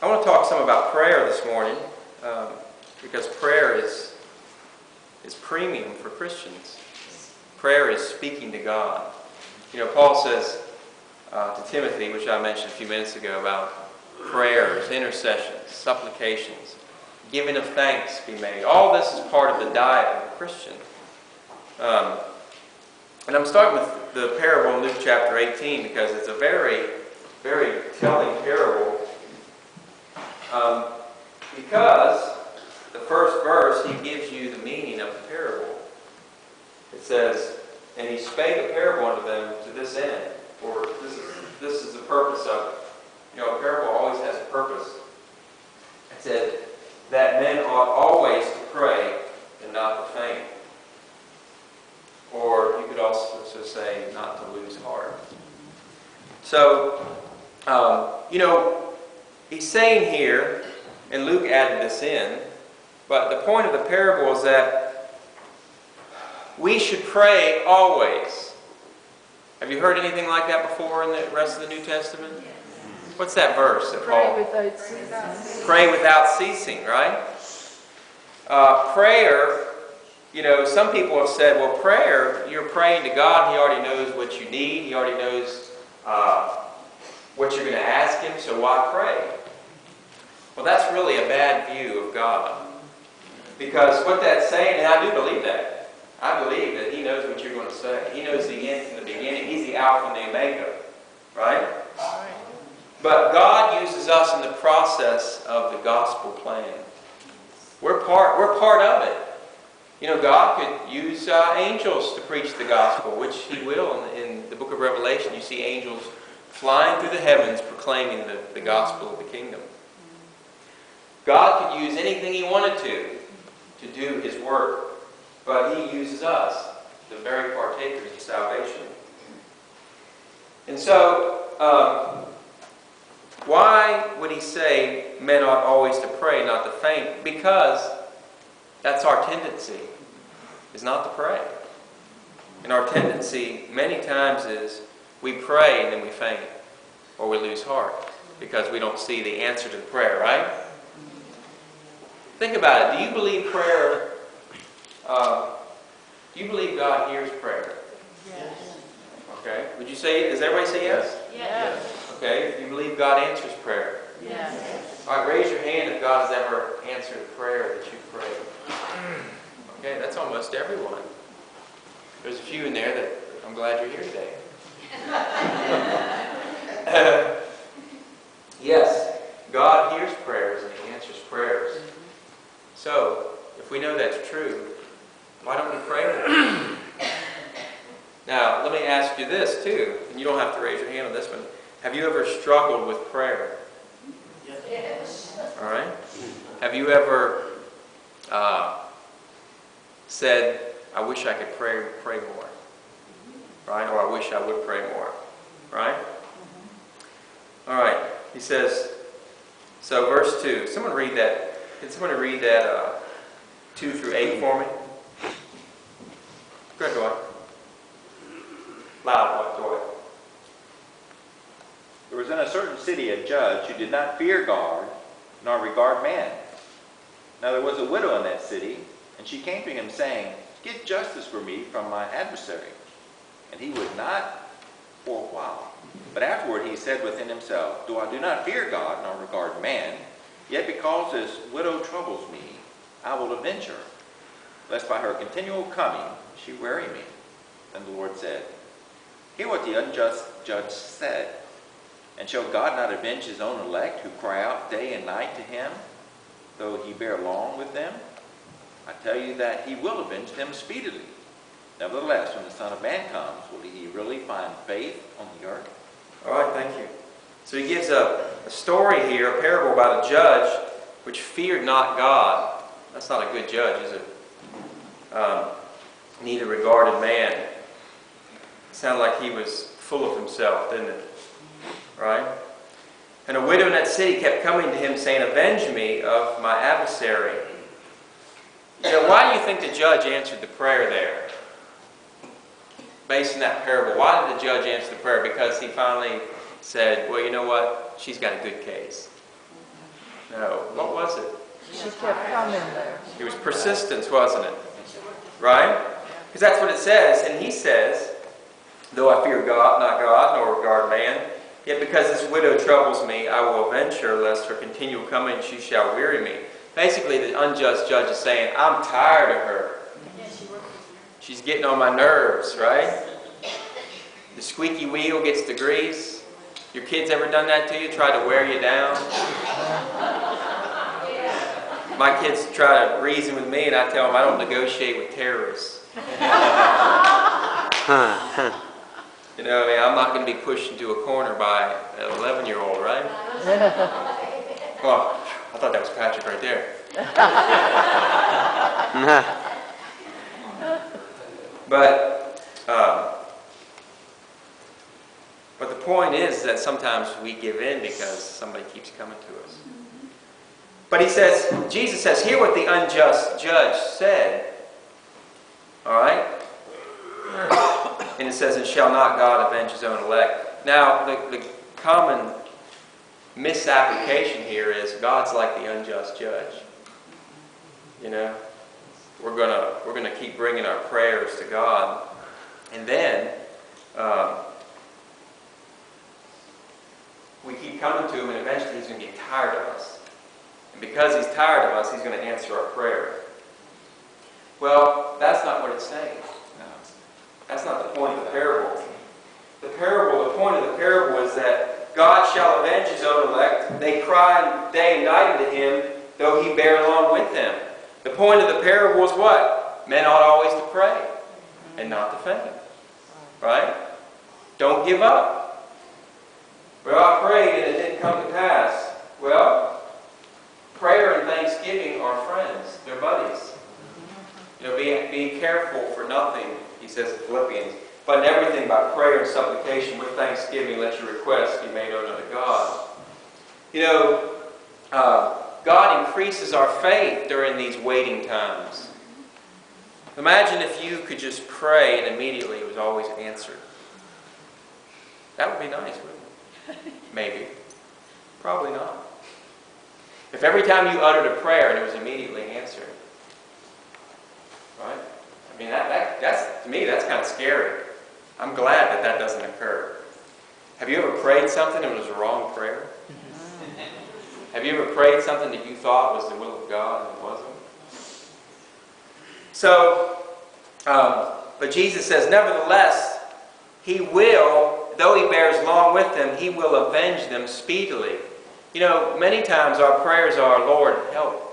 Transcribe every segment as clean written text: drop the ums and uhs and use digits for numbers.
I want to talk some about prayer this morning because prayer is premium for Christians. Prayer is speaking to God. You know, Paul says to Timothy, which I mentioned a few minutes ago, about prayers, intercessions, supplications, giving of thanks be made. All this is part of the diet of a Christian. And I'm starting with the parable in Luke chapter 18 because it's a very, very telling parable. Because the first verse, he gives you the meaning of the parable. It says, "And he spake a parable unto them to this end." Or this is the purpose of it. You know, a parable always has a purpose. It said, "That men ought always to pray and not to faint." Or you could also say, not to lose heart. So, you know, he's saying here, and Luke added this in, but the point of the parable is that we should pray always. Have you heard anything like that before in the rest of the New Testament? What's that verse that Paul? Pray without ceasing. Pray without ceasing, right? Prayer, you know, some people have said, well, prayer, you're praying to God, He already knows what you need, He already knows what you're going to ask Him, so why pray? Well, that's really a bad view of God. Because what that's saying, and I do believe that. I believe that He knows what you're going to say. He knows the end from the beginning. He's the Alpha and the Omega. Right? But God uses us in the process of the gospel plan. We're part of it. You know, God could use angels to preach the gospel, which He will. In the book of Revelation, you see angels flying through the heavens proclaiming the gospel of the kingdom. God could use anything He wanted to do His work. But He uses us, the very partakers of salvation. And so, why would He say men ought always to pray, not to faint? Because that's our tendency, is not to pray. And our tendency many times is we pray and then we faint, or we lose heart, because we don't see the answer to the prayer, right? Think about it. Do you believe prayer... do you believe God hears prayer? Yes. Okay. Would you say, does everybody say yes? Yes. Okay. Do you believe God answers prayer? Yes. All right, raise your hand if God has ever answered a prayer that you prayed. Okay, that's almost everyone. There's a few in there that I'm glad you're here today. Yes, God hears prayers and He answers prayers. So, if we know that's true, why don't we pray more? Now, let me ask you this too, and you don't have to raise your hand on this one. Have you ever struggled with prayer? Yes. All right. Have you ever said, "I wish I could pray more," right? Or "I wish I would pray more," right? All right. He says. So, verse 2. Someone read that. Can someone read that 2 through 8 for me? Go ahead, Dwight. Loud, Dwight. There was in a certain city a judge who did not fear God, nor regard man. Now there was a widow in that city, and she came to him, saying, "Get justice for me from my adversary." And he would not for a while. But afterward he said within himself, "Though I do not fear God, nor regard man, yet because this widow troubles me, I will avenge her, lest by her continual coming she weary me." Then the Lord said, "Hear what the unjust judge said. And shall God not avenge His own elect, who cry out day and night to Him, though He bear long with them? I tell you that He will avenge them speedily. Nevertheless, when the Son of Man comes, will He really find faith on the earth?" All right, thank you. So he gives a story here, a parable about a judge which feared not God. That's not a good judge, is it? Neither regarded man. It sounded like he was full of himself, didn't it? Right? And a widow in that city kept coming to him saying, "Avenge me of my adversary." You know, why do you think the judge answered the prayer there? Based on that parable, why did the judge answer the prayer? Because he finally said, "Well, you know what? She's got a good case." No. What was it? She kept coming there. It was persistence, wasn't it? Right? Because that's what it says. And he says, though I fear God, not God, nor regard man, yet because this widow troubles me, I will avenge her, lest her continual coming she shall weary me. Basically, the unjust judge is saying, I'm tired of her. She's getting on my nerves, right? The squeaky wheel gets the grease. Your kids ever done that to you? Tried to wear you down? My kids try to reason with me, and I tell them I don't negotiate with terrorists. You know, I mean, I'm not going to be pushed into a corner by an 11-year-old, right? Well, I thought that was Patrick right there. But the point is that sometimes we give in because somebody keeps coming to us. But he says, Jesus says, hear what the unjust judge said. All right? And it says, and shall not God avenge his own elect? Now, the common misapplication here is God's like the unjust judge. You know? We're gonna keep bringing our prayers to God. And then, we keep coming to him, and eventually he's going to get tired of us. And because he's tired of us, he's going to answer our prayer. Well, that's not what it's saying. No. That's not the point of the parable. The point of the parable is that God shall avenge his own elect. They cry day and night unto him, though he bear along with them. The point of the parable is what? Men ought always to pray and not to faint. Right? Don't give up. Well, I prayed and it didn't come to pass. Well, prayer and thanksgiving are friends. They're buddies. You know, be careful for nothing, he says in Philippians, but in everything by prayer and supplication with thanksgiving let your requests be made known unto God. You know, God increases our faith during these waiting times. Imagine if you could just pray and immediately it was always answered. That would be nice, wouldn't it? Maybe. Probably not. If every time you uttered a prayer and it was immediately answered. Right? I mean, that's to me, that's kind of scary. I'm glad that that doesn't occur. Have you ever prayed something and it was a wrong prayer? Have you ever prayed something that you thought was the will of God and it wasn't? So, but Jesus says, nevertheless, he will, though he bears long with them, he will avenge them speedily. You know, many times our prayers are, Lord, help.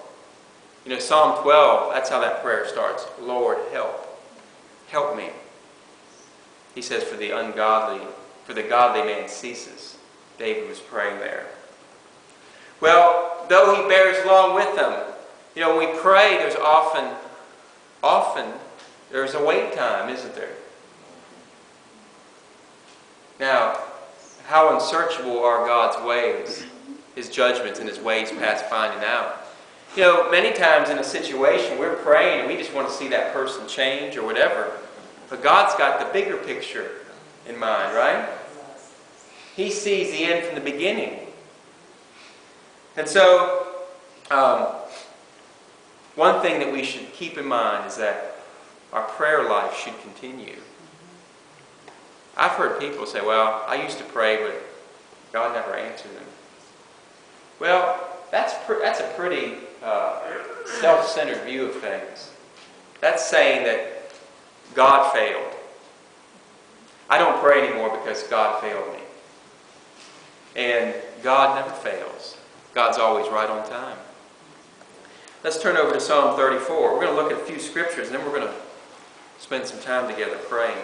You know, Psalm 12, that's how that prayer starts. Lord, help. Help me. He says, for the godly man ceases. David was praying there. Well, though he bears long with them, you know, when we pray, there's often there's a wait time, isn't there? Now, how unsearchable are God's ways, his judgments and his ways past finding out. You know, many times in a situation we're praying and we just want to see that person change or whatever. But God's got the bigger picture in mind, right? He sees the end from the beginning. And so, one thing that we should keep in mind is that our prayer life should continue. I've heard people say, well, I used to pray, but God never answered them. Well, that's a pretty self-centered view of things. That's saying that God failed. I don't pray anymore because God failed me. And God never fails. God's always right on time. Let's turn over to Psalm 34. We're going to look at a few scriptures and then we're going to spend some time together praying.